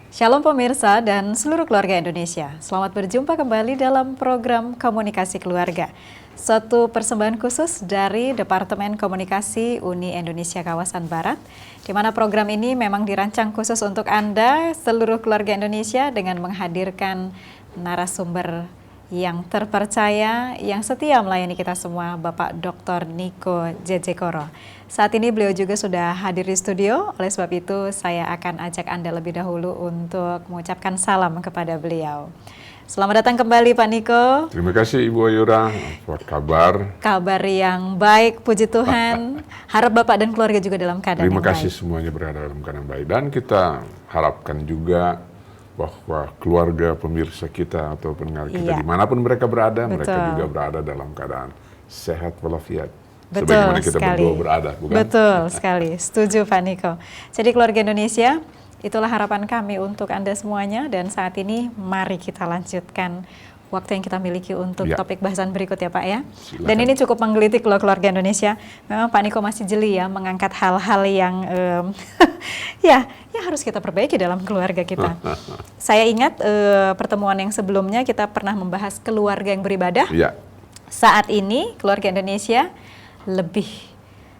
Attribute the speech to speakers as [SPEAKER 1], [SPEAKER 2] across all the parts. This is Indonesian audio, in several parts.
[SPEAKER 1] Shalom pemirsa dan seluruh keluarga Indonesia. Selamat berjumpa kembali dalam program Komunikasi Keluarga. Suatu persembahan khusus dari Departemen Komunikasi Uni Indonesia Kawasan Barat, di mana program ini memang dirancang khusus untuk Anda, seluruh keluarga Indonesia, dengan menghadirkan narasumber yang terpercaya, yang setia melayani kita semua, Bapak Dr. Niko Jejekoro. Saat ini beliau juga sudah hadir di studio, oleh sebab itu saya akan ajak Anda lebih dahulu untuk mengucapkan salam kepada beliau. Selamat datang kembali Pak Niko.
[SPEAKER 2] Terima kasih Ibu Ayura, apa kabar?
[SPEAKER 1] Kabar yang baik, puji Tuhan. Harap Bapak dan keluarga juga dalam keadaan yang baik.
[SPEAKER 2] Terima kasih semuanya berada dalam keadaan baik. Dan kita harapkan juga bahwa keluarga pemirsa kita atau pendengar kita dimanapun mereka berada, mereka juga berada dalam keadaan sehat walafiat.
[SPEAKER 1] Betul
[SPEAKER 2] sebagaimana kita
[SPEAKER 1] sekali.
[SPEAKER 2] berdua berada, bukan?
[SPEAKER 1] Betul sekali, setuju Pak Niko. Jadi keluarga Indonesia, itulah harapan kami untuk Anda semuanya, dan saat ini mari kita lanjutkan waktu yang kita miliki untuk topik bahasan berikut ya Pak ya.
[SPEAKER 2] Silakan.
[SPEAKER 1] Dan ini cukup menggelitik loh keluarga Indonesia. Memang Pak Niko masih jeli ya mengangkat hal-hal yang ya harus kita perbaiki dalam keluarga kita. Saya ingat pertemuan yang sebelumnya kita pernah membahas keluarga yang beribadah.
[SPEAKER 2] Ya.
[SPEAKER 1] Saat ini keluarga Indonesia lebih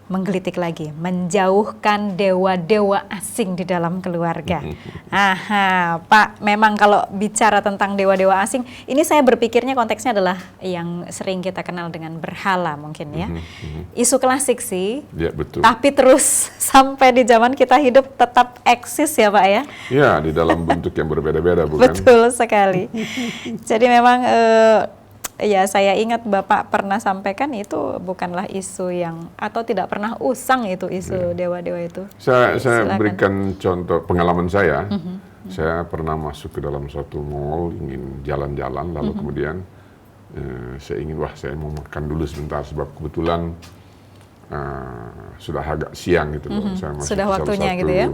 [SPEAKER 1] menggelitik lagi, menjauhkan dewa-dewa asing di dalam keluarga. Aha, Pak, memang kalau bicara tentang dewa-dewa asing, ini saya berpikirnya konteksnya adalah yang sering kita kenal dengan berhala mungkin ya. Isu klasik sih,
[SPEAKER 2] Ya, betul.
[SPEAKER 1] tapi terus sampai di zaman kita hidup tetap eksis ya Pak ya.
[SPEAKER 2] Ya, di dalam bentuk yang berbeda-beda, bukan?
[SPEAKER 1] Betul sekali. Jadi memang ya saya ingat Bapak pernah sampaikan itu bukanlah isu yang, atau tidak pernah usang itu isu dewa-dewa itu.
[SPEAKER 2] Saya berikan contoh pengalaman saya. Saya pernah masuk ke dalam suatu mall, ingin jalan-jalan, lalu kemudian saya ingin, saya mau makan dulu sebentar, sebab kebetulan sudah agak siang gitu loh. Saya masuk
[SPEAKER 1] Sudah
[SPEAKER 2] ke
[SPEAKER 1] waktunya
[SPEAKER 2] salah satu
[SPEAKER 1] gitu ya.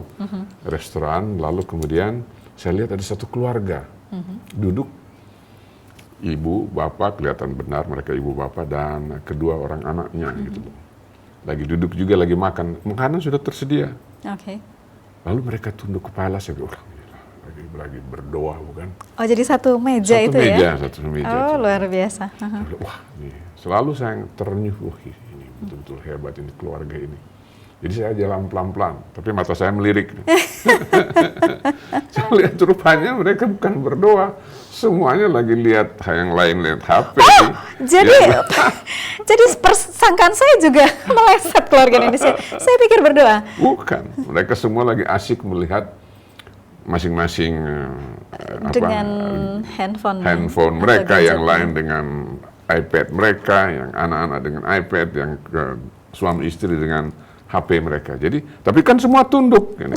[SPEAKER 2] restoran, lalu kemudian saya lihat ada satu keluarga duduk. Ibu, bapak, kelihatan benar mereka ibu bapak dan kedua orang anaknya gitu loh. Lagi duduk juga, lagi makan. Makanan sudah tersedia.
[SPEAKER 1] Oke.
[SPEAKER 2] Lalu mereka tunduk kepala, saya bilang, lagi berdoa, bukan?
[SPEAKER 1] Oh, jadi satu meja itu ya?
[SPEAKER 2] Satu meja.
[SPEAKER 1] Oh, luar biasa.
[SPEAKER 2] Saya bilang, wah, ini selalu saya terenyuh, ini betul-betul hebat ini keluarga ini. Jadi saya jalan pelan-pelan, tapi mata saya melirik. Saya lihat rupanya mereka bukan berdoa, semuanya lagi lihat yang lain, lihat HP.
[SPEAKER 1] Oh, jadi persangkaan saya juga meleset keluarga Indonesia. Saya pikir berdoa.
[SPEAKER 2] Bukan, mereka semua lagi asik melihat masing-masing
[SPEAKER 1] dengan handphone
[SPEAKER 2] mereka, yang lain dengan iPad mereka, yang anak-anak dengan iPad, yang suami istri dengan HP mereka. Jadi, tapi kan semua tunduk. Ini.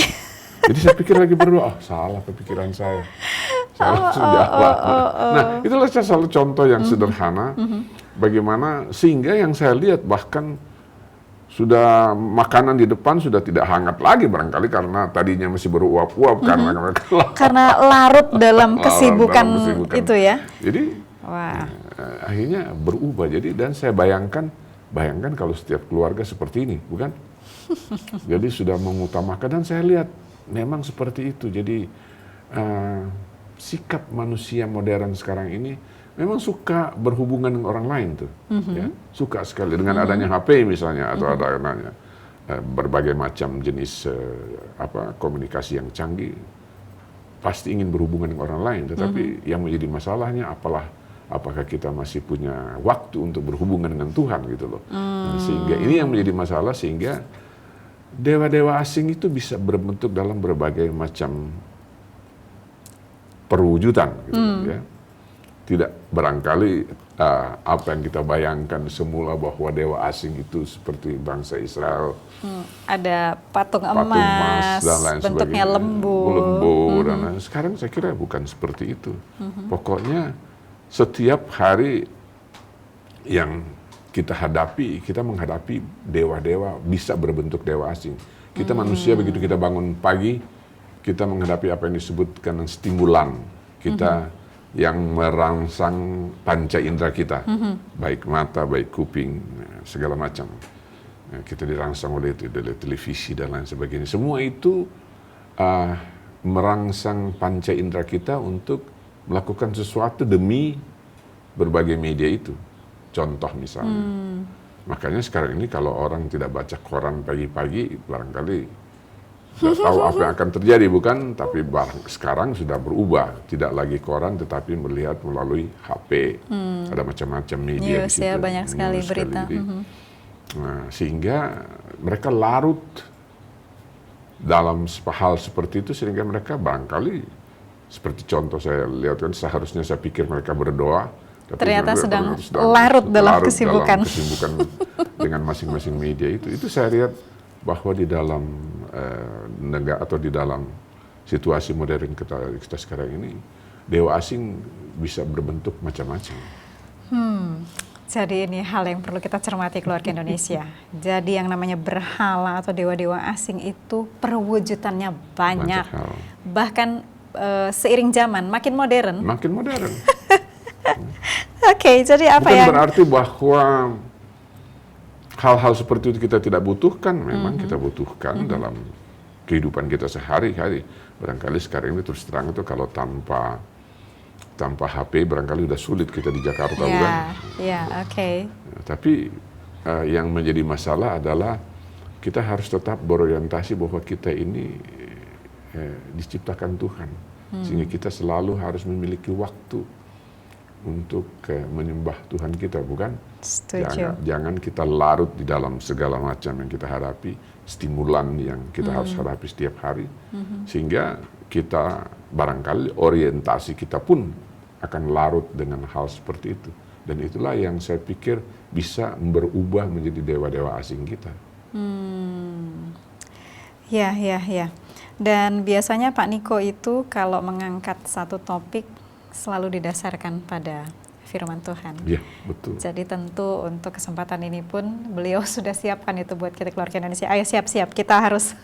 [SPEAKER 2] Jadi saya pikir lagi berdoa, salah kepikiran saya. Saya langsung jawab. Nah, itulah salah contoh yang sederhana, bagaimana sehingga yang saya lihat bahkan sudah makanan di depan sudah tidak hangat lagi barangkali karena tadinya masih beruap-uap karena mereka
[SPEAKER 1] larut dalam kesibukan itu ya.
[SPEAKER 2] Jadi akhirnya berubah. Jadi dan saya bayangkan kalau setiap keluarga seperti ini, bukan? Jadi sudah mengutamakan, dan saya lihat memang seperti itu. Jadi sikap manusia modern sekarang ini memang suka berhubungan dengan orang lain tuh, ya, suka sekali dengan adanya HP misalnya atau adanya berbagai macam jenis komunikasi yang canggih, pasti ingin berhubungan dengan orang lain. Tetapi yang menjadi masalahnya apakah kita masih punya waktu untuk berhubungan dengan Tuhan gitu loh. Sehingga ini yang menjadi masalah, sehingga dewa-dewa asing itu bisa berbentuk dalam berbagai macam perwujudan gitu ya. Tidak barangkali apa yang kita bayangkan semula bahwa dewa asing itu seperti bangsa Israel.
[SPEAKER 1] Ada patung emas
[SPEAKER 2] dan lain
[SPEAKER 1] bentuknya
[SPEAKER 2] sebagainya.
[SPEAKER 1] lembu.
[SPEAKER 2] Dan lain. Sekarang saya kira bukan seperti itu. Pokoknya setiap hari yang kita menghadapi dewa-dewa bisa berbentuk dewa asing. Kita manusia, begitu kita bangun pagi, kita menghadapi apa yang disebutkan stimulan. Kita yang merangsang panca indera kita, baik mata, baik kuping, segala macam. Kita dirangsang oleh itu, oleh televisi dan lain sebagainya. Semua itu merangsang panca indera kita untuk melakukan sesuatu demi berbagai media itu. Contoh misalnya. Makanya sekarang ini kalau orang tidak baca koran pagi-pagi, barangkali tidak tahu apa yang akan terjadi, bukan? Tapi sekarang sudah berubah. Tidak lagi koran, tetapi melihat melalui HP. Ada macam-macam media
[SPEAKER 1] News
[SPEAKER 2] di situ.
[SPEAKER 1] ya, banyak sekali berita.
[SPEAKER 2] Nah, sehingga mereka larut dalam hal seperti itu, sehingga mereka barangkali, seperti contoh saya lihat kan, seharusnya saya pikir mereka berdoa, tapi
[SPEAKER 1] ternyata sedang larut
[SPEAKER 2] larut
[SPEAKER 1] dalam kesibukan.
[SPEAKER 2] dalam kesibukan dengan masing-masing media itu. Itu saya lihat bahwa di dalam negara atau di dalam situasi modern kita sekarang ini, dewa asing bisa berbentuk macam-macam.
[SPEAKER 1] Jadi ini hal yang perlu kita cermati keluarga Indonesia. Jadi yang namanya berhala atau dewa-dewa asing itu perwujudannya banyak.
[SPEAKER 2] hal.
[SPEAKER 1] Bahkan seiring zaman makin modern.
[SPEAKER 2] Makin modern.
[SPEAKER 1] Oke, jadi apa
[SPEAKER 2] Bukan
[SPEAKER 1] yang
[SPEAKER 2] berarti bahwa hal-hal seperti itu kita tidak butuhkan. Memang kita butuhkan dalam kehidupan kita sehari-hari. Barangkali sekarang ini terus terang itu kalau tanpa HP barangkali udah sulit kita di Jakarta, bukan?
[SPEAKER 1] Ya, oke.
[SPEAKER 2] Tapi yang menjadi masalah adalah kita harus tetap berorientasi bahwa kita ini diciptakan Tuhan. Sehingga kita selalu harus memiliki waktu untuk menyembah Tuhan kita, bukan?
[SPEAKER 1] Setuju.
[SPEAKER 2] Jangan kita larut di dalam segala macam yang kita hadapi, stimulan yang kita harus hadapi setiap hari, sehingga kita barangkali orientasi kita pun akan larut dengan hal seperti itu. Dan itulah yang saya pikir bisa berubah menjadi dewa-dewa asing kita.
[SPEAKER 1] Ya. Dan biasanya Pak Niko itu kalau mengangkat satu topik selalu didasarkan pada firman Tuhan.
[SPEAKER 2] Iya, betul.
[SPEAKER 1] Jadi tentu untuk kesempatan ini pun beliau sudah siapkan itu buat kita keluarga Indonesia. Ayo siap-siap, kita harus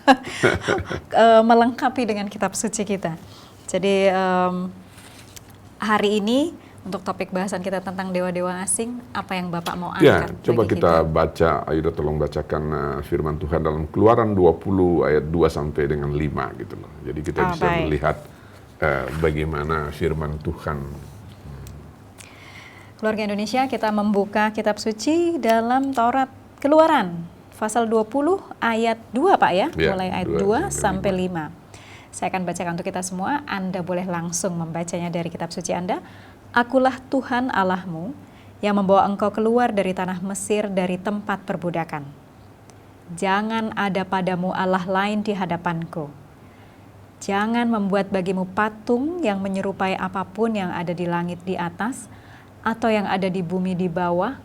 [SPEAKER 1] melengkapi dengan kitab suci kita. Jadi hari ini untuk topik bahasan kita tentang dewa-dewa asing, apa yang Bapak mau
[SPEAKER 2] Ya,
[SPEAKER 1] angkat?
[SPEAKER 2] coba
[SPEAKER 1] bagi
[SPEAKER 2] kita baca, Aida tolong bacakan firman Tuhan dalam Keluaran 20 ayat 2 sampai dengan 5 gitu loh. Jadi kita bisa
[SPEAKER 1] baik.
[SPEAKER 2] melihat bagaimana firman Tuhan.
[SPEAKER 1] Keluarga Indonesia, kita membuka kitab suci dalam Taurat Keluaran pasal 20 ayat 2 Pak ya,
[SPEAKER 2] Ya,
[SPEAKER 1] mulai ayat 2 sampai 5. Saya akan bacakan untuk kita semua, Anda boleh langsung membacanya dari kitab suci Anda. Akulah Tuhan Allahmu yang membawa engkau keluar dari tanah Mesir dari tempat perbudakan. Jangan ada padamu Allah lain di hadapanku. Jangan membuat bagimu patung yang menyerupai apapun yang ada di langit di atas, atau yang ada di bumi di bawah,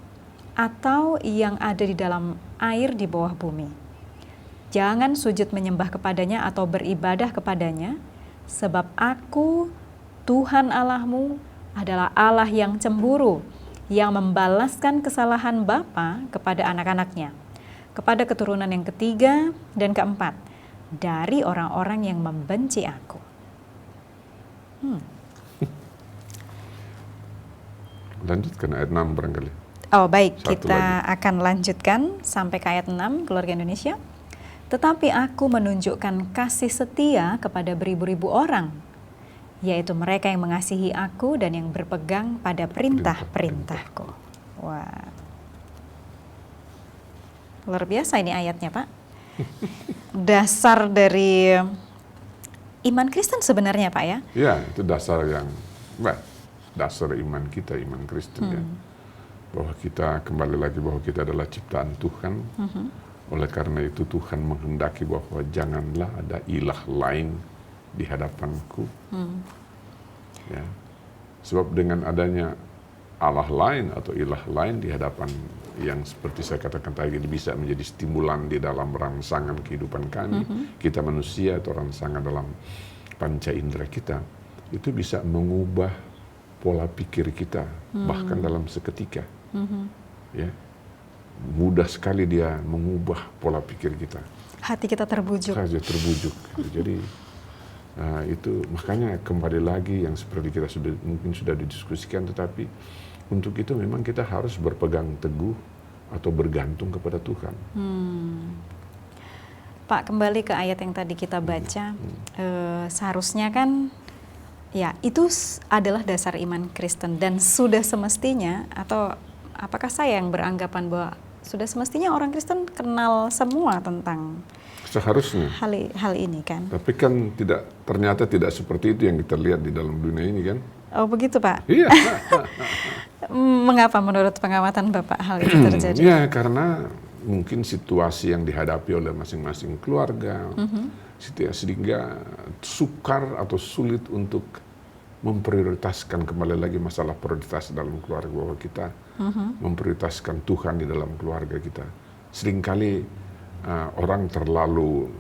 [SPEAKER 1] atau yang ada di dalam air di bawah bumi. Jangan sujud menyembah kepadanya atau beribadah kepadanya, sebab aku, Tuhan Allahmu, adalah Allah yang cemburu, yang membalaskan kesalahan bapa kepada anak-anaknya, kepada keturunan yang ketiga dan keempat, dari orang-orang yang membenci aku.
[SPEAKER 2] Lanjutkan ayat 6 barangkali.
[SPEAKER 1] Oh baik,
[SPEAKER 2] Satu
[SPEAKER 1] kita akan lanjutkan sampai ke ayat 6, keluarga Indonesia. Tetapi aku menunjukkan kasih setia kepada beribu-ribu orang, yaitu mereka yang mengasihi aku dan yang berpegang pada perintah-perintahku. Wah, luar biasa ini ayatnya Pak. Dasar dari iman Kristen sebenarnya Pak ya.
[SPEAKER 2] Ya, itu dasar dasar iman kita, iman Kristen ya. Bahwa kita kembali lagi bahwa kita adalah ciptaan Tuhan. Oleh karena itu Tuhan menghendaki bahwa janganlah ada ilah lain di hadapanku. Ya. Sebab dengan adanya Allah lain atau ilah lain di hadapan yang seperti saya katakan tadi bisa menjadi stimulan di dalam rangsangan kehidupan kami, kita manusia atau rangsangan dalam panca indera kita, itu bisa mengubah pola pikir kita bahkan dalam seketika. Ya. Mudah sekali dia mengubah pola pikir kita.
[SPEAKER 1] Hati kita terbujuk.
[SPEAKER 2] Saja terbujuk. Jadi itu makanya kembali lagi yang seperti kita mungkin sudah didiskusikan, tetapi untuk itu memang kita harus berpegang teguh atau bergantung kepada Tuhan.
[SPEAKER 1] Pak, kembali ke ayat yang tadi kita baca, seharusnya kan ya itu adalah dasar iman Kristen dan sudah semestinya, atau apakah saya yang beranggapan bahwa sudah semestinya orang Kristen kenal semua tentang
[SPEAKER 2] Seharusnya.
[SPEAKER 1] hal ini kan?
[SPEAKER 2] Tapi kan ternyata tidak seperti itu yang kita lihat di dalam dunia ini kan.
[SPEAKER 1] Oh begitu Pak?
[SPEAKER 2] Iya.
[SPEAKER 1] Mengapa menurut pengamatan Bapak hal itu terjadi?
[SPEAKER 2] Ya karena mungkin situasi yang dihadapi oleh masing-masing keluarga, sehingga sukar atau sulit untuk memprioritaskan kembali lagi masalah prioritas dalam keluarga, bahwa kita memprioritaskan Tuhan di dalam keluarga kita. Seringkali orang terlalu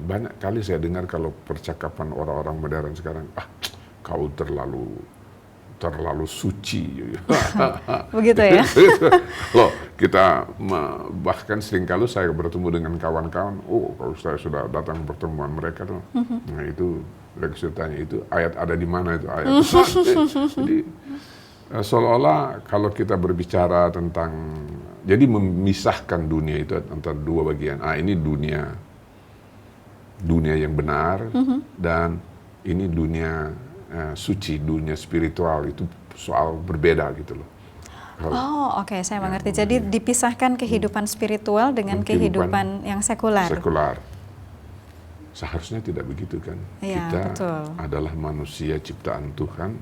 [SPEAKER 2] banyak kali saya dengar kalau percakapan orang-orang modern sekarang, kau terlalu suci.
[SPEAKER 1] Begitu ya?
[SPEAKER 2] Loh, kita bahkan seringkali saya bertemu dengan kawan-kawan, kalau saya sudah datang pertemuan mereka tuh, nah itu mereka tanya itu ayat ada di mana itu ayat. Jadi seolah-olah kalau kita berbicara tentang, jadi memisahkan dunia itu antara dua bagian. Ini dunia yang benar dan ini dunia suci, dunia spiritual, itu soal berbeda gitu loh.
[SPEAKER 1] Oke, saya mengerti. Jadi dipisahkan kehidupan spiritual dengan kehidupan yang sekular.
[SPEAKER 2] Seharusnya tidak begitu kan.
[SPEAKER 1] Ya,
[SPEAKER 2] kita
[SPEAKER 1] betul.
[SPEAKER 2] adalah manusia ciptaan Tuhan.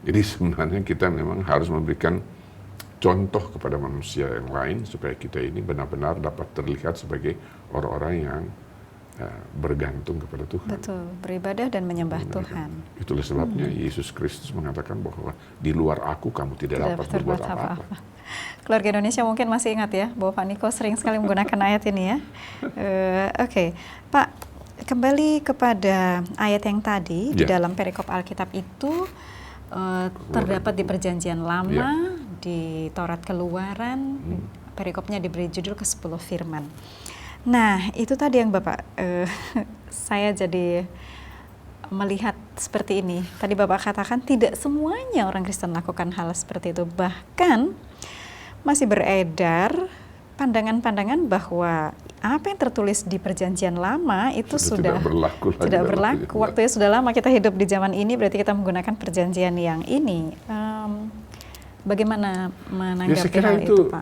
[SPEAKER 2] Jadi sebenarnya kita memang harus memberikan contoh kepada manusia yang lain supaya kita ini benar-benar dapat terlihat sebagai orang-orang yang bergantung kepada Tuhan.
[SPEAKER 1] Betul, beribadah dan menyembah Tuhan.
[SPEAKER 2] Itulah sebabnya Yesus Kristus mengatakan bahwa di luar aku kamu tidak dapat berbuat apa-apa.
[SPEAKER 1] Keluarga Indonesia mungkin masih ingat ya bahwa Pak Niko sering sekali menggunakan ayat ini ya. Oke, Pak, kembali kepada ayat yang tadi di dalam perikop Alkitab itu terdapat di Perjanjian Lama, di Taurat Keluaran, perikopnya diberi judul ke-10 firman. Nah, itu tadi yang Bapak, saya jadi melihat seperti ini. Tadi Bapak katakan tidak semuanya orang Kristen lakukan hal seperti itu. Bahkan masih beredar pandangan-pandangan bahwa apa yang tertulis di Perjanjian Lama itu sudah tidak berlaku. Waktunya sudah lama, kita hidup di zaman ini, berarti kita menggunakan perjanjian yang ini. Bagaimana menanggapi hal itu, Pak?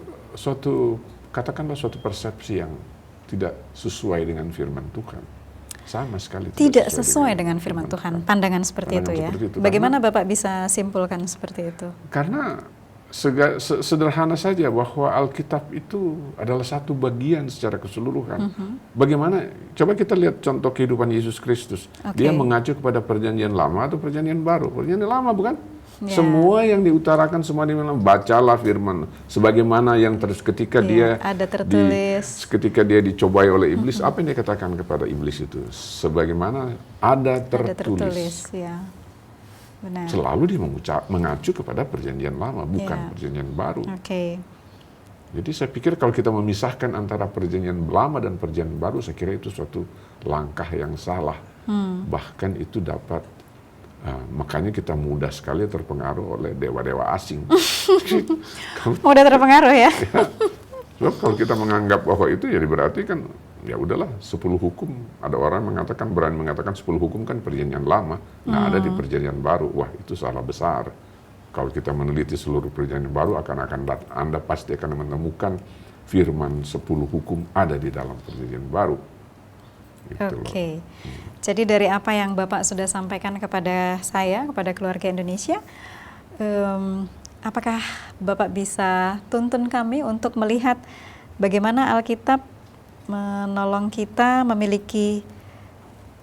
[SPEAKER 2] Katakanlah suatu persepsi yang tidak sesuai dengan firman Tuhan. Sama sekali
[SPEAKER 1] tidak sesuai dengan firman Tuhan. Pandangan seperti itu ya. Bagaimana Bapak bisa simpulkan seperti itu?
[SPEAKER 2] Karena sederhana saja bahwa Alkitab itu adalah satu bagian secara keseluruhan. Bagaimana? Coba kita lihat contoh kehidupan Yesus Kristus. Dia mengacu kepada Perjanjian Lama atau Perjanjian Baru? Perjanjian Lama bukan? Semua yang diutarakan, semua dibilang bacalah firman sebagaimana yang terus ketika dia
[SPEAKER 1] ada tertulis,
[SPEAKER 2] ketika dia dicobai oleh iblis, apa yang dia katakan kepada iblis itu? Sebagaimana ada tertulis.
[SPEAKER 1] Ya. Benar.
[SPEAKER 2] Selalu dia mengacu kepada Perjanjian Lama, bukan Perjanjian Baru. Jadi saya pikir kalau kita memisahkan antara Perjanjian Lama dan Perjanjian Baru, saya kira itu suatu langkah yang salah. Bahkan itu dapat makanya kita mudah sekali terpengaruh oleh dewa-dewa asing.
[SPEAKER 1] Mudah terpengaruh ya?
[SPEAKER 2] Sebab kalau kita menganggap bahwa itu, jadi berarti kan ya udahlah 10 hukum. Ada orang berani mengatakan 10 hukum kan Perjanjian Lama, nggak ada di Perjanjian Baru. Wah, itu salah besar. Kalau kita meneliti seluruh Perjanjian Baru, Anda pasti akan menemukan firman 10 hukum ada di dalam Perjanjian Baru.
[SPEAKER 1] Oke. Jadi dari apa yang Bapak sudah sampaikan kepada saya, kepada keluarga Indonesia, apakah Bapak bisa tuntun kami untuk melihat bagaimana Alkitab menolong kita memiliki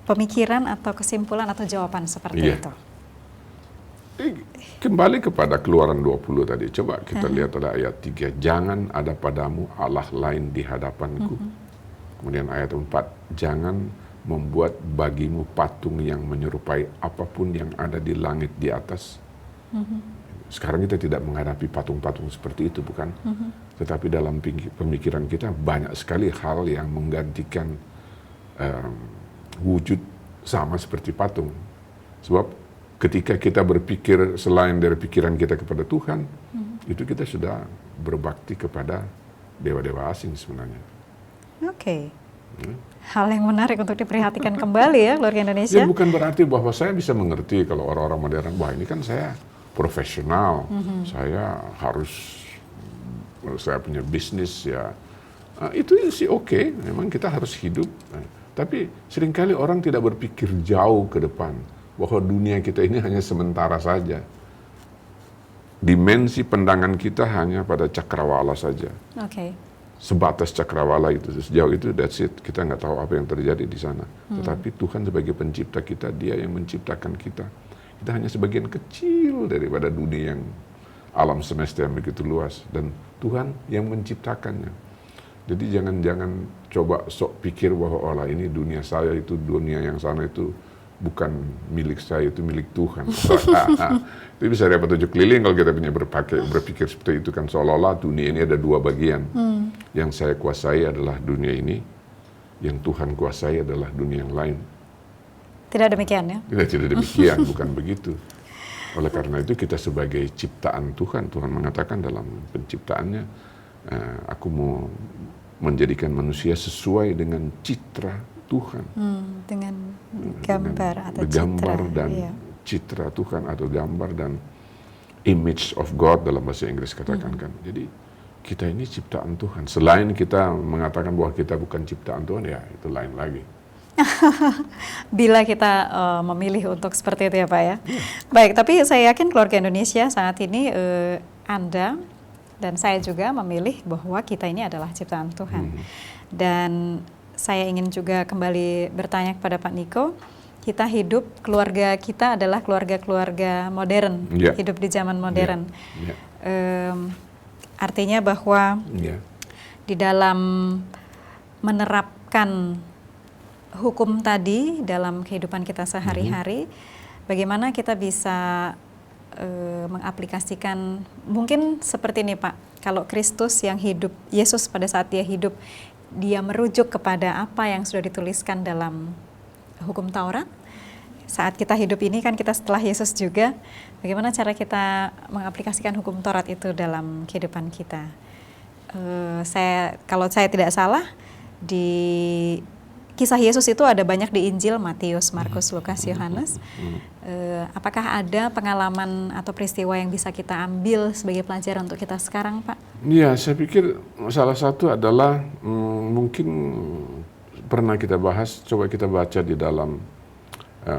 [SPEAKER 1] pemikiran atau kesimpulan atau jawaban seperti itu?
[SPEAKER 2] Kembali kepada Keluaran 20 tadi, coba kita lihat ada ayat 3, jangan ada padamu Allah lain di hadapanku. Kemudian ayat 4, jangan membuat bagimu patung yang menyerupai apapun yang ada di langit di atas. Sekarang kita tidak menghadapi patung-patung seperti itu, bukan? Tetapi dalam pemikiran kita banyak sekali hal yang menggantikan wujud sama seperti patung. Sebab ketika kita berpikir selain dari pikiran kita kepada Tuhan, itu kita sudah berbakti kepada dewa-dewa asing sebenarnya.
[SPEAKER 1] Hal yang menarik untuk diperhatikan kembali ya keluarga Indonesia.
[SPEAKER 2] Ya bukan berarti bahwa saya bisa mengerti kalau orang-orang modern, wah ini kan saya profesional, saya punya bisnis ya. Itu sih oke, memang kita harus hidup. Tapi seringkali orang tidak berpikir jauh ke depan, bahwa dunia kita ini hanya sementara saja. Dimensi pandangan kita hanya pada cakrawala saja.
[SPEAKER 1] Oke.
[SPEAKER 2] Sebatas cakrawala itu, sejauh itu that's it. Kita nggak tahu apa yang terjadi di sana. Tetapi Tuhan sebagai pencipta kita, Dia yang menciptakan kita. Kita hanya sebagian kecil daripada dunia yang alam semesta yang begitu luas, dan Tuhan yang menciptakannya. Jadi jangan coba sok pikir bahwa ini dunia saya, itu dunia yang sana itu bukan milik saya, itu milik Tuhan. Itu bisa dapat tujuh keliling kalau kita punya berpikir seperti itu kan, seolah-olah dunia ini ada dua bagian. Yang saya kuasai adalah dunia ini, yang Tuhan kuasai adalah dunia yang lain.
[SPEAKER 1] Tidak demikian ya?
[SPEAKER 2] Tidak demikian, bukan begitu. Oleh karena itu kita sebagai ciptaan Tuhan, Tuhan mengatakan dalam penciptaannya, aku mau menjadikan manusia sesuai dengan citra Tuhan.
[SPEAKER 1] Dengan gambar atau
[SPEAKER 2] gambar
[SPEAKER 1] citra.
[SPEAKER 2] dan citra Tuhan, atau gambar dan image of God dalam bahasa Inggris katakan kan. Jadi kita ini ciptaan Tuhan. Selain kita mengatakan bahwa kita bukan ciptaan Tuhan, ya itu lain lagi.
[SPEAKER 1] Bila kita memilih untuk seperti itu ya Pak ya. Baik, tapi saya yakin keluarga Indonesia saat ini Anda dan saya juga memilih bahwa kita ini adalah ciptaan Tuhan. Dan saya ingin juga kembali bertanya kepada Pak Niko, kita hidup, keluarga kita adalah keluarga-keluarga modern, hidup di zaman modern. Artinya bahwa di dalam menerapkan hukum tadi dalam kehidupan kita sehari-hari, bagaimana kita bisa mengaplikasikan, mungkin seperti ini Pak, kalau Kristus yang hidup, Yesus pada saat Dia hidup, Dia merujuk kepada apa yang sudah dituliskan dalam hukum Taurat. Saat kita hidup ini kan kita setelah Yesus juga, bagaimana cara kita mengaplikasikan hukum Taurat itu dalam kehidupan kita. Kalau saya tidak salah, di kisah Yesus itu ada banyak di Injil, Matius, Markus, Lukas, Yohanes. Apakah ada pengalaman atau peristiwa yang bisa kita ambil sebagai pelajaran untuk kita sekarang, Pak?
[SPEAKER 2] Iya, saya pikir salah satu adalah mungkin pernah kita bahas, coba kita baca di dalam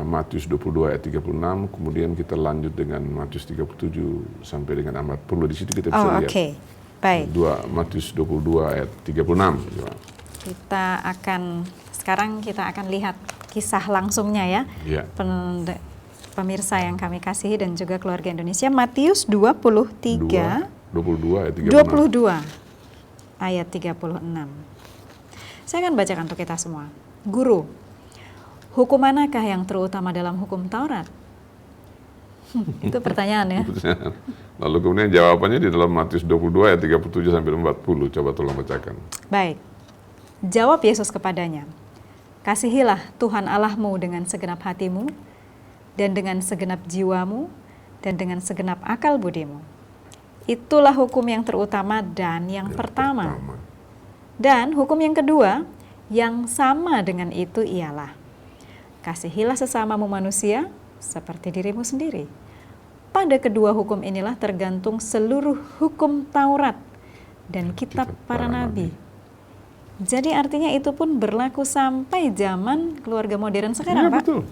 [SPEAKER 2] Matius 22 ayat 36, kemudian kita lanjut dengan Matius 37 sampai dengan 40. Di situ kita bisa lihat.
[SPEAKER 1] Oke. Baik.
[SPEAKER 2] Matius 22 ayat 36.
[SPEAKER 1] Sekarang kita akan lihat kisah langsungnya ya. Pemirsa yang kami kasihi dan juga keluarga Indonesia, Matius 22 ayat 36. Saya akan bacakan untuk kita semua. Guru, hukum manakah yang terutama dalam hukum Taurat? Itu pertanyaan ya.
[SPEAKER 2] Lalu kemudian jawabannya di dalam Matius 22 ayat 37 sampai 40. Coba tolong bacakan.
[SPEAKER 1] Baik. Jawab Yesus kepadanya, kasihilah Tuhan Allahmu dengan segenap hatimu, dan dengan segenap jiwamu, dan dengan segenap akal budimu. Itulah hukum yang terutama dan yang pertama. Dan hukum yang kedua, yang sama dengan itu ialah, kasihilah sesamamu manusia seperti dirimu sendiri. Pada kedua hukum inilah tergantung seluruh hukum Taurat dan kitab para nabi. Jadi artinya itu pun berlaku sampai zaman keluarga modern sekarang, Pak?
[SPEAKER 2] Betul.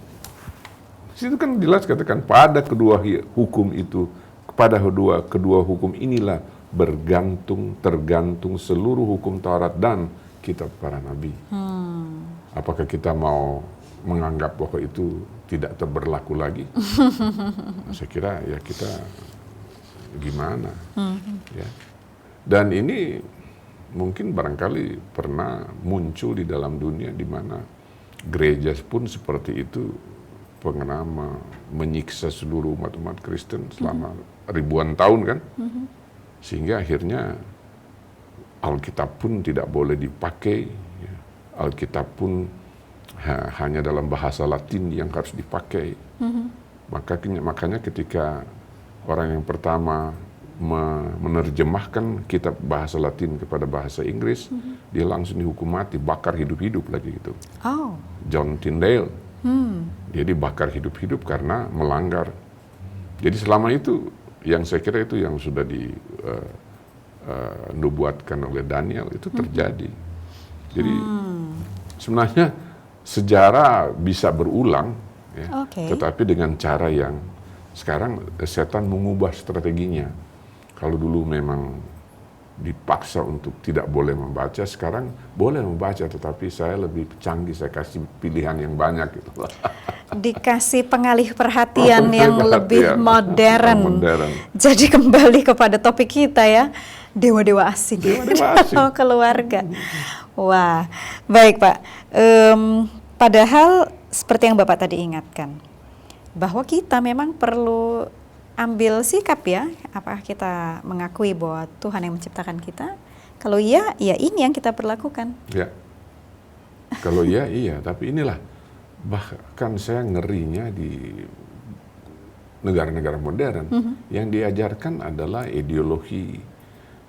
[SPEAKER 2] Situ kan jelas katakan pada kedua hukum itu, kepada kedua hukum inilah tergantung seluruh hukum Taurat dan kitab para nabi. Apakah kita mau menganggap bahwa itu tidak berlaku lagi? Saya kira ya kita gimana? Ya. Dan ini mungkin barangkali pernah muncul di dalam dunia di mana gereja pun seperti itu, pernah menyiksa seluruh umat-umat Kristen selama ribuan tahun kan, sehingga akhirnya Alkitab pun tidak boleh dipakai, ya. Alkitab pun hanya dalam bahasa Latin yang harus dipakai. Makanya ketika orang yang pertama menerjemahkan kitab bahasa Latin kepada bahasa Inggris, dia langsung dihukum mati, bakar hidup-hidup lagi gitu.
[SPEAKER 1] Oh.
[SPEAKER 2] John Tyndale, dia dibakar hidup-hidup karena melanggar. Jadi selama itu, yang saya kira itu yang sudah dinubuatkan oleh Daniel itu terjadi. Jadi sebenarnya sejarah bisa berulang, ya, tetapi dengan cara yang sekarang setan mengubah strateginya. Kalau dulu memang dipaksa untuk tidak boleh membaca, sekarang boleh membaca, tetapi saya lebih canggih, saya kasih pilihan yang banyak gitu.
[SPEAKER 1] Dikasih pengalih perhatian yang lebih modern. Jadi kembali kepada topik kita ya, dewa-dewa asing, dalam keluarga. Wah, baik Pak. Padahal seperti yang Bapak tadi ingatkan, bahwa kita memang perlu ambil sikap ya, apakah kita mengakui bahwa Tuhan yang menciptakan kita? Kalau iya, ya ini yang kita perlakukan. Ya,
[SPEAKER 2] kalau iya, tapi inilah, bahkan saya ngerinya di negara-negara modern, yang diajarkan adalah ideologi,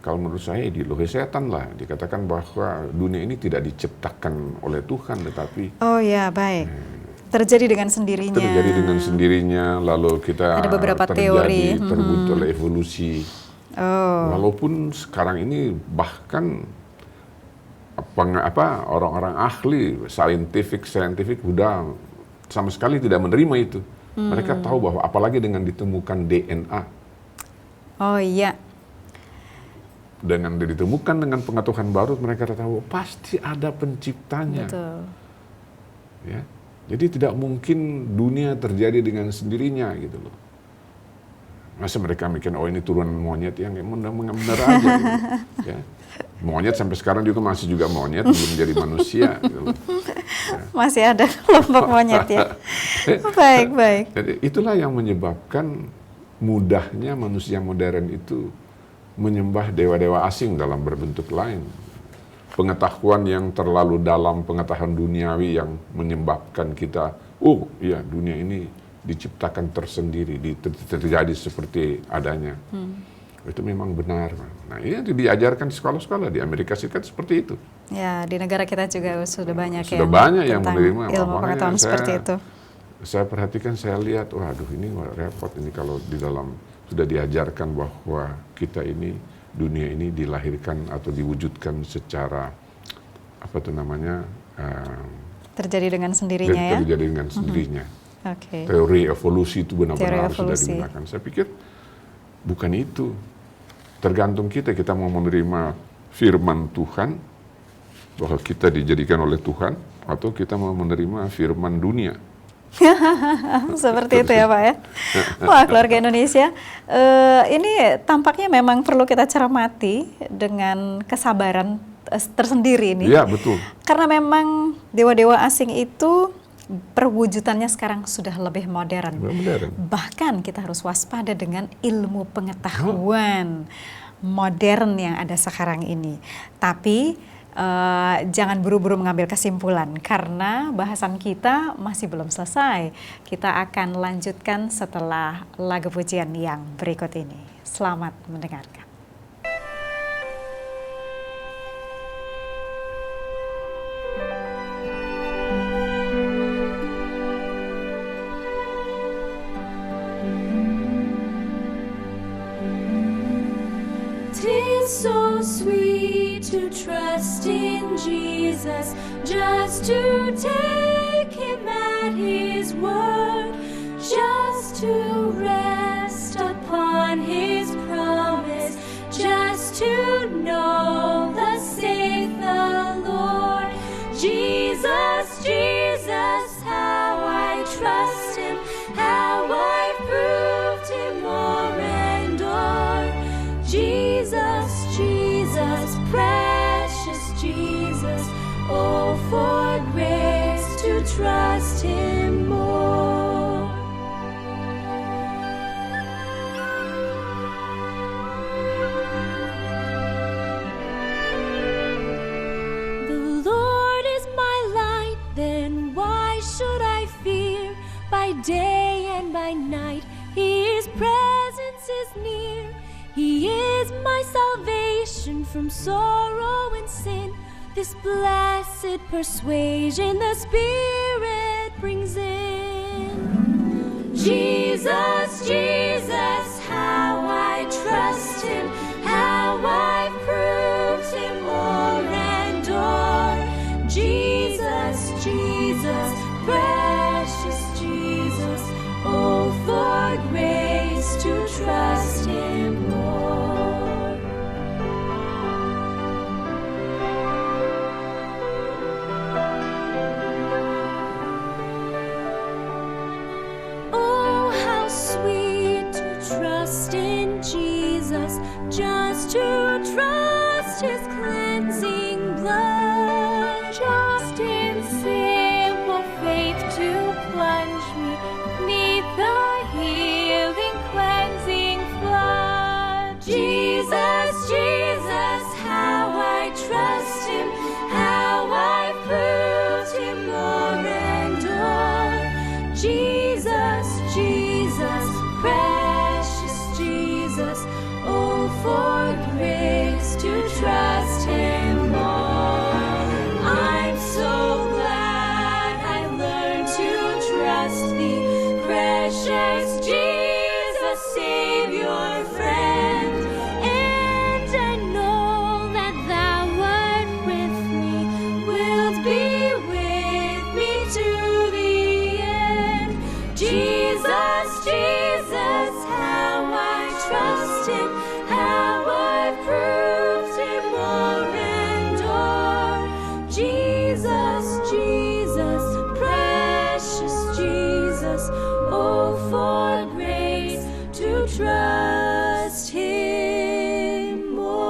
[SPEAKER 2] kalau menurut saya ideologi setan lah. Dikatakan bahwa dunia ini tidak diciptakan oleh Tuhan, tetapi...
[SPEAKER 1] Oh ya, baik. Terjadi dengan sendirinya.
[SPEAKER 2] Terjadi dengan sendirinya, lalu kita
[SPEAKER 1] ada beberapa teori
[SPEAKER 2] terbentuk oleh evolusi. Walaupun sekarang ini bahkan orang-orang ahli scientific udah sama sekali tidak menerima itu. Mereka tahu bahwa apalagi dengan ditemukan DNA.
[SPEAKER 1] Oh iya.
[SPEAKER 2] Dengan ditemukan dengan pengetahuan baru, mereka tahu pasti ada penciptanya.
[SPEAKER 1] Betul.
[SPEAKER 2] Ya. Jadi tidak mungkin dunia terjadi dengan sendirinya gitu loh. Masa mereka mikir, oh ini turunan monyet, yang benar aja gitu. Ya. Monyet sampai sekarang juga masih juga monyet, belum jadi manusia gitu loh. Ya.
[SPEAKER 1] Masih ada kelompok monyet ya. Baik.
[SPEAKER 2] Jadi itulah yang menyebabkan mudahnya manusia modern itu menyembah dewa-dewa asing dalam berbentuk lain. Pengetahuan yang terlalu dalam, pengetahuan duniawi yang menyebabkan kita, oh iya dunia ini diciptakan tersendiri, terjadi seperti adanya. Itu memang benar. Nah ini diajarkan di sekolah-sekolah di Amerika Serikat seperti itu.
[SPEAKER 1] Ya, di negara kita juga sudah banyak
[SPEAKER 2] yang menerima
[SPEAKER 1] ilmu pengetahuan seperti itu.
[SPEAKER 2] Saya perhatikan, saya lihat, waduh ini repot ini kalau di dalam sudah diajarkan bahwa kita ini, dunia ini dilahirkan atau diwujudkan secara
[SPEAKER 1] terjadi dengan sendirinya ya.
[SPEAKER 2] Terjadi dengan sendirinya.
[SPEAKER 1] Okay.
[SPEAKER 2] Teori evolusi itu benar-benar sudah digunakan. Saya pikir bukan itu. Tergantung kita mau menerima firman Tuhan bahwa kita dijadikan oleh Tuhan, atau kita mau menerima firman dunia.
[SPEAKER 1] Seperti itu ya Pak ya. Wah, keluarga Indonesia, ini tampaknya memang perlu kita cermati dengan kesabaran tersendiri ini.
[SPEAKER 2] Iya, betul.
[SPEAKER 1] Karena memang dewa-dewa asing itu perwujudannya sekarang sudah lebih modern. Bahkan kita harus waspada dengan ilmu pengetahuan modern yang ada sekarang ini. Tapi jangan buru-buru mengambil kesimpulan, karena bahasan kita masih belum selesai. Kita akan lanjutkan setelah lagu pujian yang berikut ini. Selamat mendengarkan.
[SPEAKER 3] So sweet to trust in Jesus, just to take him at his word, just to rest upon his promise, just to know thus saith the Lord. Jesus, Jesus, how I trust him, how I proved him more and more. Jesus, Jesus, precious Jesus, oh, for grace to trust him more. The Lord is my light, then why should I fear? By day and by night, his presence is near. He is my salvation from sorrow and sin. This blessed persuasion the Spirit brings in. Jesus, Jesus, how I trust Him, how I've proved Him o'er and o'er. Jesus, Jesus, precious Jesus, oh, for grace to trust Him more. Oh, how sweet to trust in Jesus, just to trust His cleansing blood, just in simple faith to plunge me 'neath the healing, cleansing flood. Jesus, Jesus, how I trust Him, how I proved Him o'er and o'er. Jesus, Jesus, precious Jesus, oh, for grace to trust Him more. I'm so glad I learned to trust Thee, precious Jesus, Savior, friend. And I know that Thou art with me, wilt be with me to the end. Jesus, Jesus, how I trust Him, how I've proved Him o'er and o'er. Jesus, Jesus, precious Jesus, oh, for grace to trust Him more.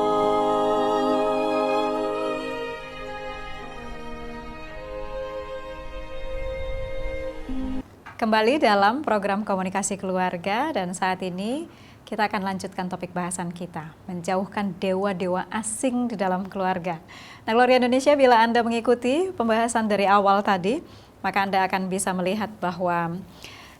[SPEAKER 1] Kembali dalam program Komunikasi Keluarga, dan saat ini kita akan lanjutkan topik bahasan kita, menjauhkan dewa-dewa asing di dalam keluarga. Nah, Keluarga Indonesia, bila Anda mengikuti pembahasan dari awal tadi, maka Anda akan bisa melihat bahwa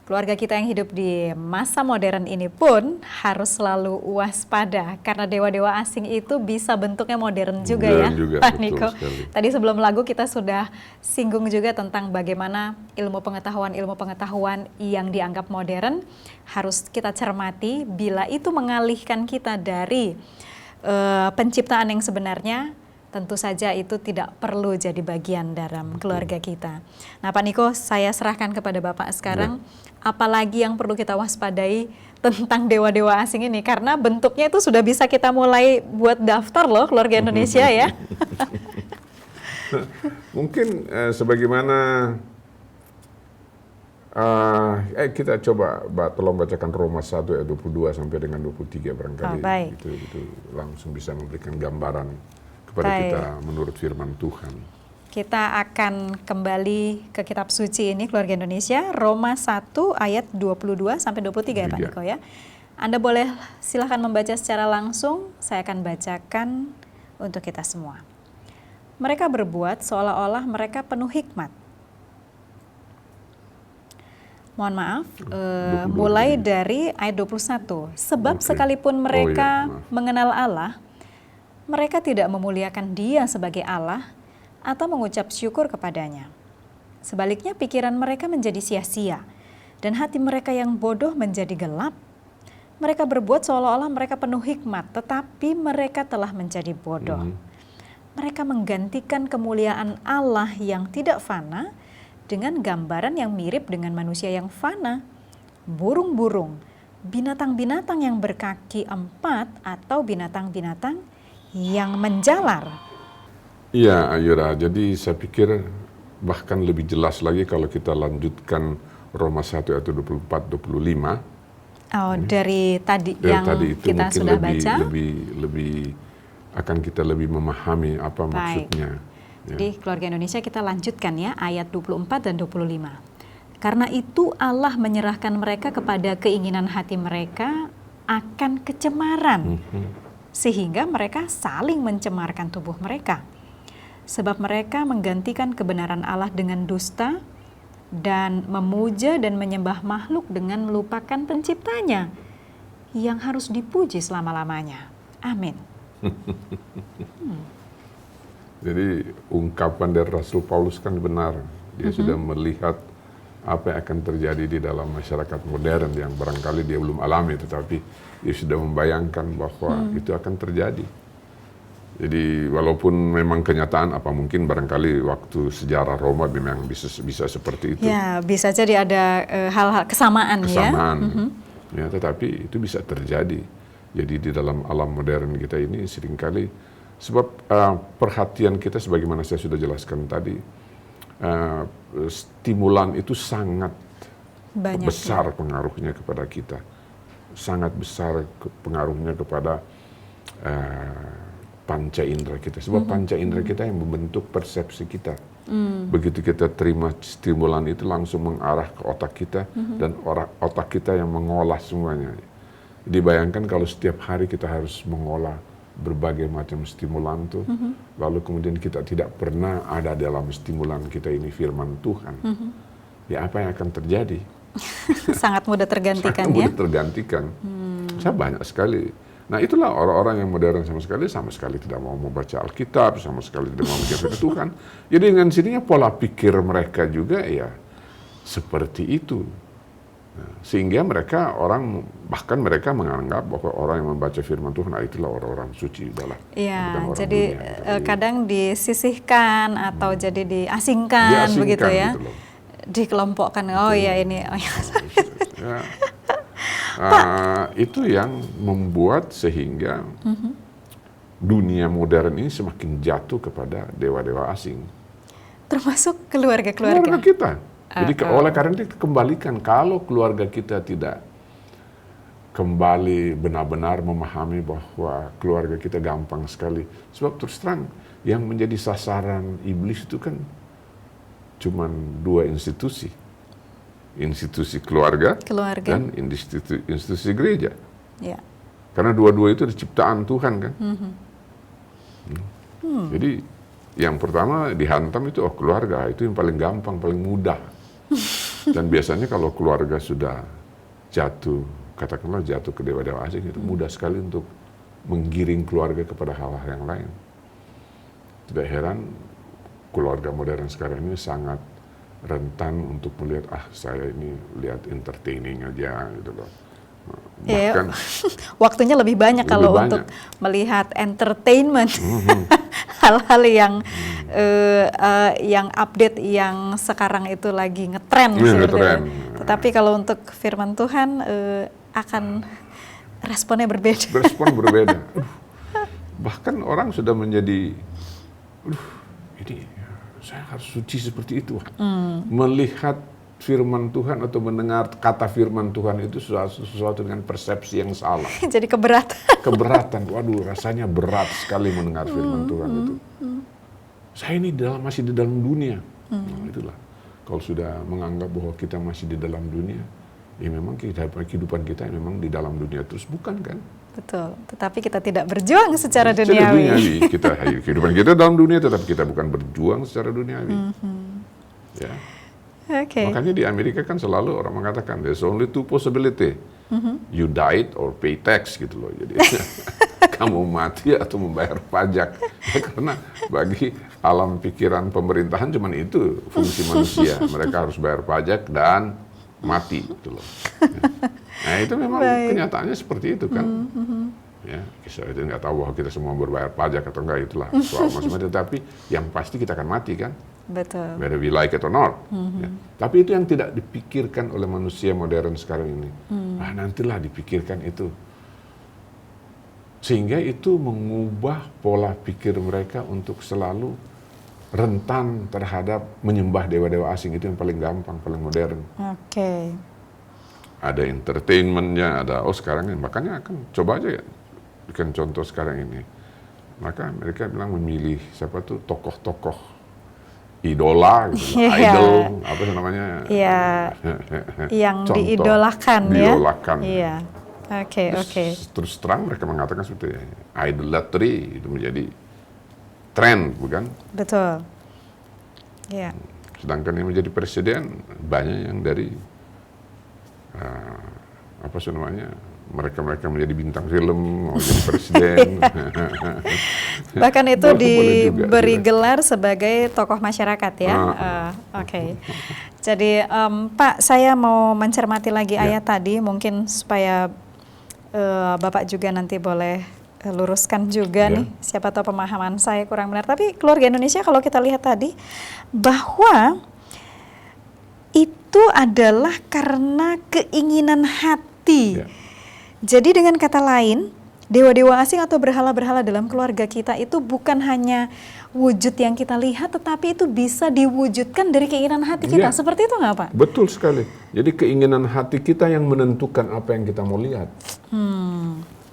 [SPEAKER 1] keluarga kita yang hidup di masa modern ini pun harus selalu waspada, karena dewa-dewa asing itu bisa bentuknya modern juga ya, Pak Niko. Tadi sebelum lagu kita sudah singgung juga tentang bagaimana ilmu pengetahuan yang dianggap modern harus kita cermati bila itu mengalihkan kita dari penciptaan yang sebenarnya. Tentu saja itu tidak perlu jadi bagian dalam keluarga kita. Nah, Pak Niko, saya serahkan kepada Bapak sekarang. Apalagi yang perlu kita waspadai tentang dewa-dewa asing ini? Karena bentuknya itu sudah bisa kita mulai buat daftar loh, keluarga Indonesia ya.
[SPEAKER 2] Mungkin sebagaimana kita coba tolong bacakan Roma 1 ayat 22 sampai dengan 23 barangkali. Itu langsung bisa memberikan gambaran kepada kita menurut firman Tuhan.
[SPEAKER 1] Kita akan kembali ke kitab suci ini, keluarga Indonesia, Roma 1 ayat 22 sampai 23 ya Pak Niko ya. Anda boleh silahkan membaca secara langsung, saya akan bacakan untuk kita semua. Mereka berbuat seolah-olah mereka penuh hikmat. Mohon maaf, mulai dari ayat 21. Sebab sekalipun mereka mengenal Allah, mereka tidak memuliakan Dia sebagai Allah atau mengucap syukur kepadanya. Sebaliknya pikiran mereka menjadi sia-sia dan hati mereka yang bodoh menjadi gelap. Mereka berbuat seolah-olah mereka penuh hikmat, tetapi mereka telah menjadi bodoh. Mereka menggantikan kemuliaan Allah yang tidak fana dengan gambaran yang mirip dengan manusia yang fana, burung-burung, binatang-binatang yang berkaki 4 atau binatang-binatang yang menjalar.
[SPEAKER 2] Iya, Ayura. Jadi saya pikir bahkan lebih jelas lagi kalau kita lanjutkan Roma 1 ayat 24-25.
[SPEAKER 1] Dari tadi yang
[SPEAKER 2] tadi itu
[SPEAKER 1] kita sudah baca.
[SPEAKER 2] Lebih akan kita lebih memahami apa maksudnya.
[SPEAKER 1] Jadi keluarga Indonesia kita lanjutkan ya ayat 24 dan 25. Karena itu Allah menyerahkan mereka kepada keinginan hati mereka akan kecemaran. Sehingga mereka saling mencemarkan tubuh mereka. Sebab mereka menggantikan kebenaran Allah dengan dusta dan memuja dan menyembah makhluk dengan melupakan penciptanya yang harus dipuji selama-lamanya. Amin.
[SPEAKER 2] Jadi ungkapan dari Rasul Paulus kan benar. Dia sudah melihat apa yang akan terjadi di dalam masyarakat modern yang barangkali dia belum alami, tetapi dia sudah membayangkan bahwa itu akan terjadi. Jadi walaupun memang kenyataan apa mungkin barangkali waktu sejarah Roma memang bisa seperti itu.
[SPEAKER 1] Ya, bisa jadi ada hal-hal kesamaan ya.
[SPEAKER 2] Ya, tetapi itu bisa terjadi. Jadi di dalam alam modern kita ini seringkali sebab perhatian kita sebagaimana saya sudah jelaskan tadi, stimulan itu sangat
[SPEAKER 1] Banyak
[SPEAKER 2] besar pengaruhnya kepada kita. Sangat besar pengaruhnya kepada panca indera kita. Sebab panca indera kita yang membentuk persepsi kita. Begitu kita terima stimulan itu langsung mengarah ke otak kita dan otak kita yang mengolah semuanya. Dibayangkan kalau setiap hari kita harus mengolah berbagai macam stimulan tuh, lalu kemudian kita tidak pernah ada dalam stimulan kita ini firman Tuhan. Ya apa yang akan terjadi?
[SPEAKER 1] Sangat mudah tergantikan.
[SPEAKER 2] Sangat mudah tergantikan. Saya banyak sekali. Nah itulah orang-orang yang modern sama sekali tidak mau membaca Alkitab, sama sekali tidak mau membaca Tuhan. Jadi dengan sininya pola pikir mereka juga ya seperti itu. Nah, sehingga mereka bahkan mereka menganggap bahwa orang yang membaca firman Tuhan itulah orang-orang suci udahlah.
[SPEAKER 1] Iya, jadi kadang disisihkan atau jadi diasingkan begitu ya. Gitu loh. Dikelompokkan. Oh ya ini. Oh, ya.
[SPEAKER 2] Itu yang membuat sehingga dunia modern ini semakin jatuh kepada dewa-dewa asing.
[SPEAKER 1] Termasuk keluarga-keluarga
[SPEAKER 2] kita. Jadi oleh karena itu kembalikan, kalau keluarga kita tidak kembali benar-benar memahami bahwa keluarga kita gampang sekali. Sebab terus terang yang menjadi sasaran iblis itu kan cuma dua institusi. Institusi keluarga. Dan institusi gereja. Ya. Karena dua-dua itu ciptaan Tuhan kan. Jadi yang pertama dihantam itu keluarga, itu yang paling gampang, paling mudah. Dan biasanya kalau keluarga sudah jatuh, katakanlah jatuh ke dewa-dewa asing, itu mudah sekali untuk menggiring keluarga kepada hal-hal yang lain. Tidak heran keluarga modern sekarang ini sangat rentan untuk melihat, saya ini lihat entertaining aja gitu loh. Bahkan
[SPEAKER 1] waktunya lebih banyak kalau untuk melihat entertainment, hal-hal yang update yang sekarang itu lagi ngetren. Tetapi kalau untuk firman Tuhan akan responnya berbeda.
[SPEAKER 2] Respon berbeda. Bahkan orang sudah menjadi, ini saya harus suci seperti itu. Melihat firman Tuhan atau mendengar kata firman Tuhan itu sesuatu dengan persepsi yang salah.
[SPEAKER 1] Jadi keberatan.
[SPEAKER 2] Keberatan, waduh rasanya berat sekali mendengar firman Tuhan itu. Saya ini masih di dalam dunia. Nah, itulah. Kalau sudah menganggap bahwa kita masih di dalam dunia, ya memang kehidupan kita memang di dalam dunia terus, bukan kan?
[SPEAKER 1] Betul, tetapi kita tidak berjuang secara duniawi.
[SPEAKER 2] Kehidupan kita dalam dunia, tetapi kita bukan berjuang secara duniawi. Ya. Makanya di Amerika kan selalu orang mengatakan there's only two possibility, you died or pay tax gitu loh. Jadi kamu mati atau membayar pajak. Ya, karena bagi alam pikiran pemerintahan cuma itu fungsi manusia. Mereka harus bayar pajak dan mati gitu loh. Nah itu memang kenyataannya seperti itu kan. Ya, kita nggak tahu bahwa kita semua berbayar pajak atau enggak, itulah soal masing-masing. Tapi yang pasti kita akan mati kan.
[SPEAKER 1] Betul.
[SPEAKER 2] Whether we like it or not. Ya. Tapi itu yang tidak dipikirkan oleh manusia modern sekarang ini. Nantilah dipikirkan itu. Sehingga itu mengubah pola pikir mereka untuk selalu rentan terhadap menyembah dewa-dewa asing. Itu yang paling gampang, paling modern. Ada entertainmentnya, ada sekarang ini. Makanya coba aja ya, bikin contoh sekarang ini. Maka mereka bilang memilih siapa tuh tokoh-tokoh idola gitu, idol apa namanya?
[SPEAKER 1] Iya. Yang diidolakan ya. Iya. Oke.
[SPEAKER 2] Terus terang mereka mengatakan seperti idolatry itu menjadi tren, bukan?
[SPEAKER 1] Betul. Iya.
[SPEAKER 2] Sedangkan yang menjadi presiden banyak yang dari mereka menjadi bintang film, mau jadi presiden.
[SPEAKER 1] Bahkan itu
[SPEAKER 2] Boleh juga,
[SPEAKER 1] diberi
[SPEAKER 2] ya.
[SPEAKER 1] gelar sebagai tokoh masyarakat ya. Oke. Jadi Pak, saya mau mencermati lagi ayat tadi, mungkin supaya Bapak juga nanti boleh luruskan juga nih. Siapa tahu pemahaman saya kurang benar. Tapi keluarga Indonesia kalau kita lihat tadi bahwa itu adalah karena keinginan hati. Jadi dengan kata lain, dewa-dewa asing atau berhala-berhala dalam keluarga kita itu bukan hanya wujud yang kita lihat, tetapi itu bisa diwujudkan dari keinginan hati kita. Seperti itu nggak Pak?
[SPEAKER 2] Betul sekali. Jadi keinginan hati kita yang menentukan apa yang kita mau lihat.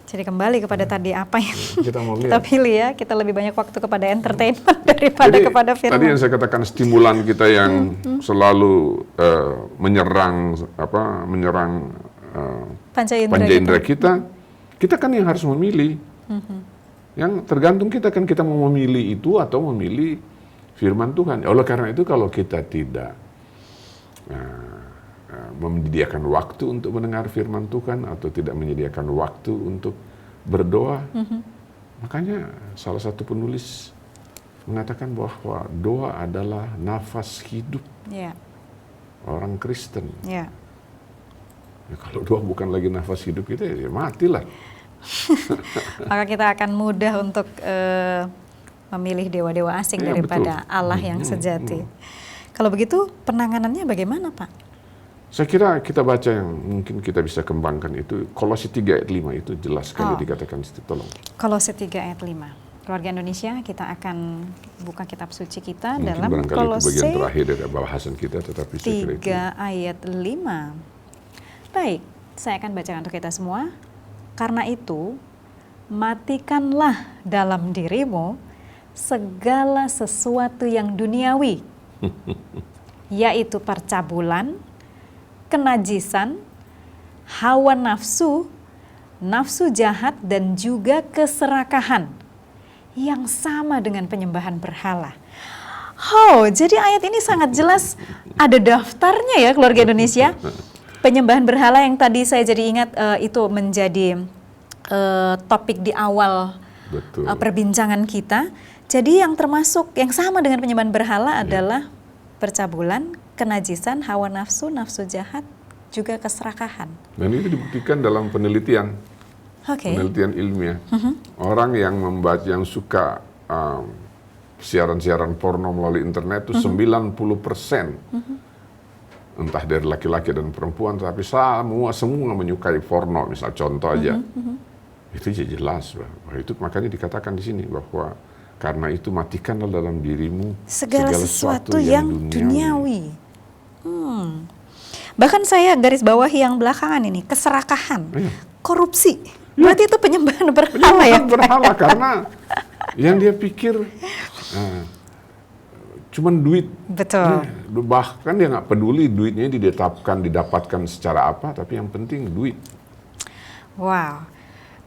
[SPEAKER 1] Jadi kembali kepada tadi apa yang
[SPEAKER 2] Kita mau
[SPEAKER 1] kita
[SPEAKER 2] lihat.
[SPEAKER 1] pilih ya, kita lebih banyak waktu kepada entertainment daripada kepada firman.
[SPEAKER 2] Tadi yang saya katakan stimulan kita yang selalu menyerang
[SPEAKER 1] Panca
[SPEAKER 2] panca
[SPEAKER 1] indera
[SPEAKER 2] indera kita kan yang harus memilih. Yang tergantung kita kan, kita mau memilih itu atau memilih firman Tuhan. Oleh karena itu kalau kita tidak menyediakan waktu untuk mendengar firman Tuhan atau tidak menyediakan waktu untuk berdoa, makanya salah satu penulis mengatakan bahwa doa adalah nafas hidup orang Kristen. Ya, kalau doa bukan lagi nafas hidup kita, ya matilah.
[SPEAKER 1] Maka kita akan mudah untuk memilih dewa-dewa asing daripada betul. Allah yang sejati. Kalau begitu penanganannya bagaimana Pak?
[SPEAKER 2] Saya kira kita baca yang mungkin kita bisa kembangkan itu Kolose 3 ayat 5 itu jelas sekali dikatakan situ, tolong.
[SPEAKER 1] Kolose 3 ayat 5. Keluarga Indonesia, kita akan buka kitab suci kita
[SPEAKER 2] mungkin
[SPEAKER 1] dalam
[SPEAKER 2] Kolose itu bagian terakhir dari bahasan kita, tetapi
[SPEAKER 1] 3 ayat 5. Baik, saya akan bacakan untuk kita semua. Karena itu, matikanlah dalam dirimu segala sesuatu yang duniawi, yaitu percabulan, kenajisan, hawa nafsu, nafsu jahat, dan juga keserakahan yang sama dengan penyembahan berhala. Jadi ayat ini sangat jelas ada daftarnya ya keluarga Indonesia. Penyembahan berhala yang tadi saya jadi ingat itu menjadi topik di awal perbincangan kita. Jadi yang termasuk yang sama dengan penyembahan berhala adalah percabulan, kenajisan, hawa nafsu, nafsu jahat, juga keserakahan. Dan
[SPEAKER 2] itu dibuktikan dalam penelitian, penelitian ilmiah. Orang yang membaca, yang suka siaran-siaran porno melalui internet itu 90%, entah dari laki-laki dan perempuan, tapi semua menyukai porno, misal contoh aja. Itu jelas, bahwa itu makanya dikatakan di sini bahwa karena itu matikanlah dalam dirimu
[SPEAKER 1] segala sesuatu yang duniawi. Bahkan saya garis bawahi yang belakangan ini, keserakahan, korupsi. Berarti itu penyembahan berhala ya?
[SPEAKER 2] Berhala karena yang dia pikir cuman duit.
[SPEAKER 1] Betul.
[SPEAKER 2] Bahkan dia nggak peduli duitnya didapatkan secara apa, tapi yang penting duit.
[SPEAKER 1] Wow.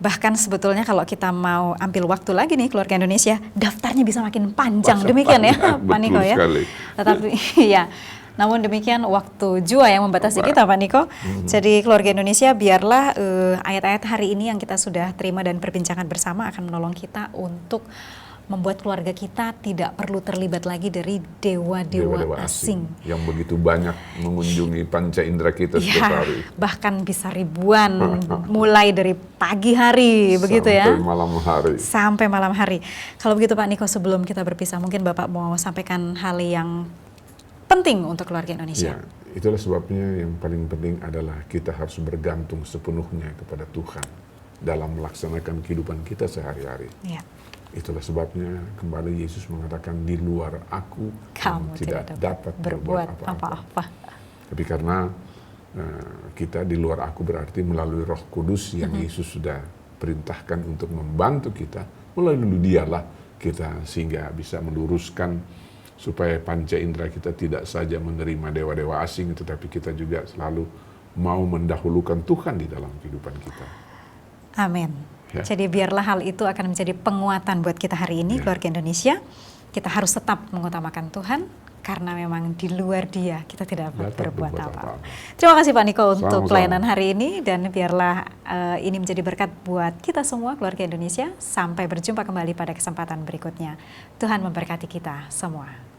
[SPEAKER 1] Bahkan sebetulnya kalau kita mau ambil waktu lagi nih keluarga Indonesia, daftarnya bisa makin panjang. Demikian ya Pak Niko ya. Tetapi ya, namun demikian waktu jua yang membatasi kita Pak Niko. Jadi keluarga Indonesia, biarlah ayat-ayat hari ini yang kita sudah terima dan perbincangan bersama akan menolong kita untuk membuat keluarga kita tidak perlu terlibat lagi dari dewa-dewa asing
[SPEAKER 2] yang begitu banyak mengunjungi panca indera kita setiap hari.
[SPEAKER 1] Bahkan bisa ribuan, mulai dari pagi hari begitu ya. Sampai malam hari. Kalau begitu Pak Niko, sebelum kita berpisah, mungkin Bapak mau sampaikan hal yang penting untuk keluarga Indonesia.
[SPEAKER 2] Ya, itulah sebabnya yang paling penting adalah kita harus bergantung sepenuhnya kepada Tuhan dalam melaksanakan kehidupan kita sehari-hari. Ya. Itulah sebabnya kembali Yesus mengatakan, di luar aku
[SPEAKER 1] kamu tidak dapat berbuat apa-apa.
[SPEAKER 2] Tapi karena kita di luar aku berarti melalui Roh Kudus yang Yesus sudah perintahkan untuk membantu kita, melalui dialah kita sehingga bisa meluruskan supaya panca indera kita tidak saja menerima dewa-dewa asing, tetapi kita juga selalu mau mendahulukan Tuhan di dalam kehidupan kita.
[SPEAKER 1] Amin. Ya. Jadi biarlah hal itu akan menjadi penguatan buat kita hari ini, keluarga Indonesia. Kita harus tetap mengutamakan Tuhan, Karena memang di luar Dia kita tidak dapat
[SPEAKER 2] Dapat
[SPEAKER 1] berbuat
[SPEAKER 2] berbuat
[SPEAKER 1] apa-apa.
[SPEAKER 2] apa-apa.
[SPEAKER 1] Terima kasih Pak Niko untuk
[SPEAKER 2] Sama-sama.
[SPEAKER 1] pelayanan hari ini, dan biarlah ini menjadi berkat buat kita semua keluarga Indonesia. Sampai berjumpa kembali pada kesempatan berikutnya. Tuhan memberkati kita semua.